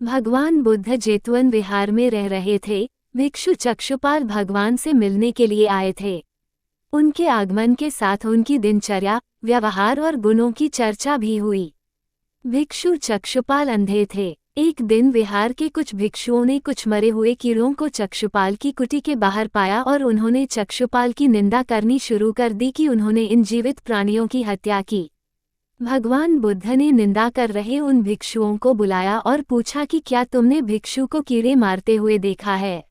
भगवान बुद्ध जेतवन विहार में रह रहे थे। भिक्षु चक्षुपाल भगवान से मिलने के लिए आए थे। उनके आगमन के साथ उनकी दिनचर्या, व्यवहार और गुणों की चर्चा भी हुई। भिक्षु चक्षुपाल अंधे थे। एक दिन विहार के कुछ भिक्षुओं ने कुछ मरे हुए कीड़ों को चक्षुपाल की कुटी के बाहर पाया और उन्होंने चक्षुपाल की निंदा करनी शुरू कर दी कि उन्होंने इन जीवित प्राणियों की हत्या की। भगवान बुद्ध ने निंदा कर रहे उन भिक्षुओं को बुलाया और पूछा कि क्या तुमने भिक्षु को कीड़े मारते हुए देखा है?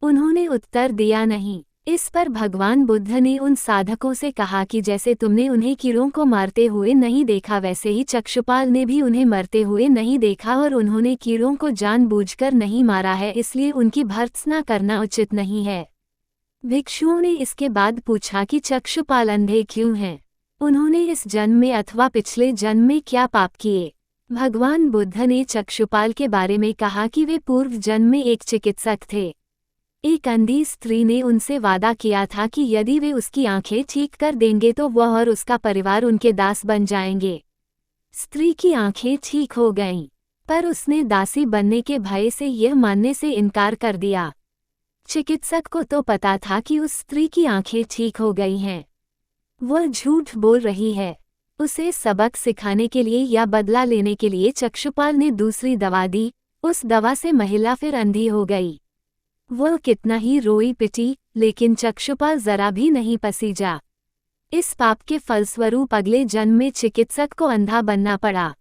उन्होंने उत्तर दिया नहीं। इस पर भगवान बुद्ध ने उन साधकों से कहा कि जैसे तुमने उन्हें कीड़ों को मारते हुए नहीं देखा वैसे ही चक्षुपाल ने भी उन्हें मरते हुए नहीं देखा और उन्होंने कीड़ों को जानबूझकर नहीं मारा है, इसलिए उनकी भर्त्सना करना उचित नहीं है। भिक्षुओं ने इसके बाद पूछा कि चक्षुपाल अंधे क्यों हैं? उन्होंने इस जन्म में अथवा पिछले जन्म में क्या पाप किए? भगवान बुद्ध ने चक्षुपाल के बारे में कहा कि वे पूर्व जन्म में एक चिकित्सक थे। एक अंधी स्त्री ने उनसे वादा किया था कि यदि वे उसकी आंखें ठीक कर देंगे तो वह और उसका परिवार उनके दास बन जाएंगे। स्त्री की आंखें ठीक हो गईं, पर उसने दासी बनने के भय से यह मानने से इनकार कर दिया। चिकित्सक को तो पता था कि उस स्त्री की आंखें ठीक हो गई हैं। वह झूठ बोल रही है। उसे सबक सिखाने के लिए या बदला लेने के लिए चक्षुपाल ने दूसरी दवा दी। उस दवा से महिला फिर अंधी हो गई। वह कितना ही रोई पिटी, लेकिन चक्षुपाल जरा भी नहीं पसीजा। इस पाप के फलस्वरूप अगले जन्म में चिकित्सक को अंधा बनना पड़ा।